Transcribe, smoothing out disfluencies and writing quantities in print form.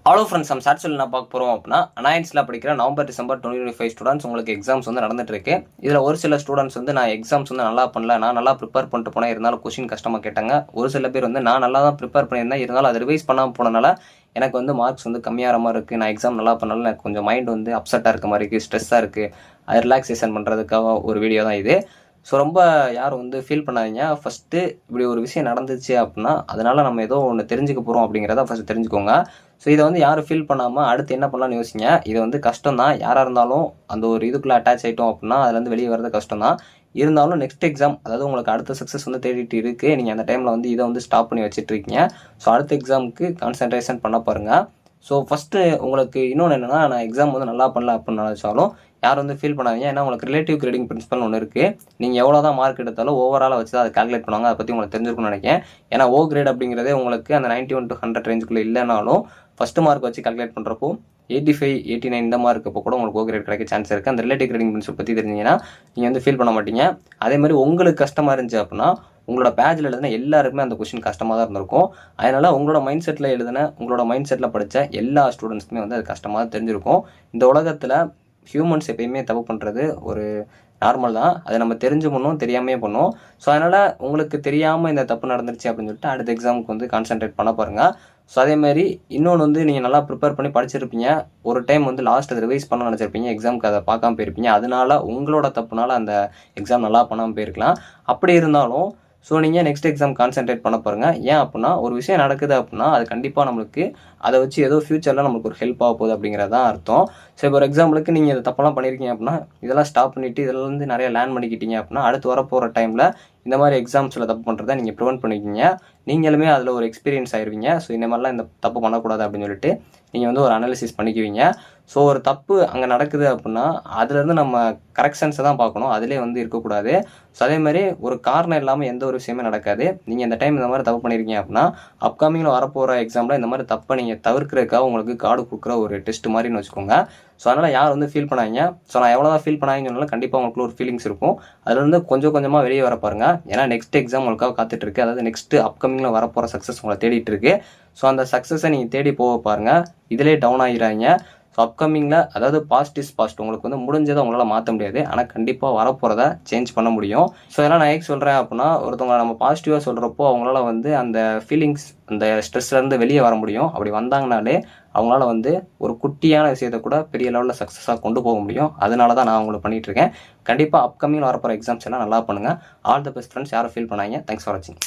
Hello friends, நம்ம short சொல்லி நான் பார்க்க போகிறோம் அப்படின்னா நைன்த்தில் படிக்கிற நவம்பர் டிசம்பர் 2025 ஸ்டூடெண்ட்ஸ் உங்களுக்கு எக்ஸாம்ஸ் வந்து நடந்துட்டு இருக்கு. இதில் ஒரு சில ஸ்டூடெண்ட்ஸ் வந்து நான் எக்ஸாம்ஸ் வந்து நல்லா பண்ணல, நான் நல்லா ப்ரிப்பேர் பண்ணிட்டு போனேன், இருந்தாலும் கொஸ்டின் கஷ்டமாக கேட்டாங்க. ஒரு சில பேர் வந்து நான் நல்லா தான் ப்ரிப்பேர் பண்ணியிருந்தேன், இருந்தாலும் அதை ரிவைஸ் பண்ணாமல் போனனால எனக்கு வந்து மார்க்ஸ் வந்து கம்மியாகிற மாதிரி இருக்குது. நான் எக்ஸாம் நல்லா பண்ணாலும் எனக்கு கொஞ்சம் மைண்ட் வந்து அப்செட்டாக இருக்க மாதிரி இருக்குது, ஸ்ட்ரெஸ்ஸாக இருக்குது. அது ரிலாக்ஸேஷன் பண்ணுறதுக்காக ஒரு வீடியோ தான் இது. ஸோ ரொம்ப யாரும் வந்து ஃபீல் பண்ணாதீங்க. ஃபஸ்ட்டு இப்படி ஒரு விஷயம் நடந்துச்சு அப்படின்னா அதனால் நம்ம ஏதோ ஒன்று தெரிஞ்சுக்க போகிறோம் அப்படிங்கிறத ஃபஸ்ட்டு தெரிஞ்சுக்கோங்க. ஸோ இதை வந்து யாரும் ஃபீல் பண்ணாமல் அடுத்து என்ன பண்ணலாம்னு யோசிங்க. இது வந்து கஷ்டம் தான், யாராக இருந்தாலும் அந்த ஒரு இதுக்குள்ளே அட்டாச் ஆகிட்டோம் அப்படின்னா அதுலேருந்து வெளியே வரது கஷ்டம் தான். இருந்தாலும் நெக்ஸ்ட் எக்ஸாம், அதாவது உங்களுக்கு அடுத்த சக்ஸஸ் வந்து தேடிட்டு இருக்குது, நீங்கள் அந்த டைமில் வந்து இதை வந்து ஸ்டாப் பண்ணி வச்சுட்ருக்கீங்க. ஸோ அடுத்த எக்ஸாமுக்கு கான்சன்ட்ரேஷன் பண்ண பாருங்கள். ஸோ ஃபஸ்ட்டு உங்களுக்கு இன்னொன்று என்னென்னா, நான் எக்ஸாம் வந்து நல்லா பண்ணல அப்படின்னு நினச்சாலும் யாரும் வந்து ஃபீல் பண்ணாதீங்க. ஏன்னா உங்களுக்கு ரிலேட்டிவ் கிரேடிங் பிரின்சிபல் ஒன்று இருக்குது. நீங்கள் எவ்வளோ தான் மார்க் எடுத்தாலும் ஓவராலாக வச்சு தான் அதை கால்குலேட் பண்ணுவாங்க. அதை பற்றி உங்களுக்கு தெரிஞ்சிருக்கும்னு நினைக்கிறேன். ஏன்னா ஓ கிரேட் அப்படிங்கிறதே உங்களுக்கு அந்த 91 to 100 ரேஞ்சுக்குள்ளே இல்லைனாலும் ஃபஸ்ட்டு மார்க் வச்சு கால்குலேட் பண்ணுறப்போ 85, 89 இந்த மாதிரி இருக்கப்போ கூட உங்களுக்கு ஓ கிரேட் கிடைக்க சான்ஸ் இருக்குது. அந்த ரிலேட்டிவ் கிரேடிங் பிரின்சிபல் பற்றி தெரிஞ்சிங்கன்னா நீங்கள் வந்து ஃபீல் பண்ண மாட்டீங்க. அதேமாதிரி உங்களுக்கு கஷ்டமாக இருந்துச்சு அப்படின்னா உங்களோட பேஜில் எழுதின எல்லாருக்குமே அந்த கொஸ்டின் கஷ்டமாக தான் இருந்திருக்கும். அதனால் உங்களோட மைண்ட் செட்டில் உங்களோட மைண்ட் செட்டில் படித்த எல்லா ஸ்டூடெண்ட்ஸ்க்குமே வந்து அது கஷ்டமாக தான் தெரிஞ்சிருக்கும். இந்த உலகத்தில் ஹியூமன்ஸ் எப்பயுமே தப்பு பண்ணுறது ஒரு நார்மல் தான். அதை நம்ம தெரிஞ்சு பண்ணோம், தெரியாமையே பண்ணோம். ஸோ அதனால் உங்களுக்கு தெரியாமல் இந்த தப்பு நடந்துருச்சு அப்படின்னு சொல்லிட்டு அடுத்த எக்ஸாமுக்கு வந்து கான்சன்ட்ரேட் பண்ண பாருங்கள். ஸோ அதேமாதிரி இன்னொன்று வந்து நீங்கள் நல்லா ப்ரிப்பேர் பண்ணி படிச்சிருப்பீங்க. ஒரு டைம் வந்து லாஸ்ட் அதை ரிவைஸ் பண்ண நினச்சிருப்பீங்க, எக்ஸாமுக்கு அதை பார்க்காம போயிருப்பீங்க. அதனால உங்களோட தப்புனால அந்த எக்ஸாம் நல்லா பண்ணாமல் போயிருக்கலாம். அப்படி இருந்தாலும் ஸோ நீங்கள் நெக்ஸ்ட் எக்ஸாம் கான்சன்ட்ரேட் பண்ண பாருங்கள். ஏன் அப்படின்னா ஒரு விஷயம் நடக்குது அப்படின்னா அது கண்டிப்பாக நம்மளுக்கு அதை வச்சு ஏதோ ஃப்யூச்சரில் நம்மளுக்கு ஒரு ஹெல்ப் ஆக போகுது அப்படிங்கிறது தான் அர்த்தம். ஸோ இப்போ ஒரு எக்ஸாம்பிளுக்கு நீங்கள் இதை தப்பெல்லாம் பண்ணியிருக்கீங்க அப்படின்னா இதெல்லாம் ஸ்டாப் பண்ணிவிட்டு இதில் வந்து நிறைய லேர்ன் பண்ணிக்கிட்டீங்க அப்படின்னா அடுத்து வரப்போகிற டைமில் இந்த மாதிரி எக்ஸாம்ஸில் தப்பு பண்ணுறதை நீங்கள் ப்ரிவென்ட் பண்ணிக்கிங்க. நீங்களுமே அதில் ஒரு எக்ஸ்பீரியன்ஸ் ஆயிடுவீங்க. ஸோ இந்த மாதிரிலாம் இந்த தப்பு பண்ணக்கூடாது அப்படின்னு சொல்லிட்டு நீங்கள் வந்து ஒரு அனாலிசிஸ் பண்ணிக்குவீங்க. ஸோ ஒரு தப்பு அங்கே நடக்குது அப்படின்னா அதுலேருந்து நம்ம கரெக்ஷன்ஸை தான் பார்க்கணும், அதிலே வந்து இருக்கக்கூடாது. ஸோ அதேமாதிரி ஒரு காரணம் இல்லாமல் எந்த ஒரு விஷயமே நடக்காது. நீங்கள் இந்த டைம் இந்த மாதிரி தப்பு பண்ணியிருக்கீங்க அப்படின்னா அப்கமிங்கில் வரப்போகிற எக்ஸாமில் இந்த மாதிரி தப்பை நீங்கள் தவிர்க்கிறதுக்காக உங்களுக்கு கார்டு கொடுக்குற ஒரு டெஸ்ட் மாதிரின்னு வச்சுக்கோங்க. ஸோ அதனால் யார் வந்து ஃபீல் பண்ணாங்க. ஸோ நான் எவ்வளோ தான் ஃபீல் பண்ணாங்கன்னு சொன்னாலும் கண்டிப்பாக உங்களுக்கு ஒரு ஃபீலிங்ஸ் இருக்கும். அதுலேருந்து கொஞ்சம் கொஞ்சமாக வெளியே வர பாருங்கள். ஏன்னா நெக்ஸ்ட் எக்ஸாம் உங்களுக்காக காத்துட்டு இருக்கு. அதாவது நெக்ஸ்ட்டு அப்கமிங்கில் வரப்போகிற சக்ஸஸ் உங்களை தேடிட்டு இருக்கு. ஸோ அந்த சக்ஸஸை நீங்கள் தேடி போக பாருங்கள். இதிலே டவுன் ஆகிடாதீங்க. ஸோ அப்கமிங்கில் அதாவது பாஸ்ட் இஸ் பாஸ்ட், உங்களுக்கு வந்து முடிஞ்சதை உங்களால் மாற்ற முடியாது, ஆனால் கண்டிப்பாக வரப்போகிறத சேஞ்ச் பண்ண முடியும். ஸோ இதெல்லாம் நான் ஏன் சொல்கிறேன் அப்படின்னா ஒருத்தவங்களை நம்ம பாசிட்டிவாக சொல்கிறப்போ அவங்களால வந்து அந்த ஃபீலிங்ஸ் அந்த ஸ்ட்ரெஸ்லேருந்து வெளியே வர முடியும். அப்படி வந்தாங்கனாலே அவங்களால வந்து ஒரு குட்டியான விஷயத்தை கூட பெரிய லெவலில் சக்ஸஸாக கொண்டு போக முடியும். அதனால தான் நான் உங்களுக்கு பண்ணிகிட்டு இருக்கேன். கண்டிப்பாக அப்கமிங்கில் வரப்போகிற எக்ஸாம்ஸ் எல்லாம் நல்லா பண்ணுங்கள். All the best friends. யாரும் ஃபீல் பண்ணாங்க. தேங்க்ஸ் ஃபார் வாட்சிங்.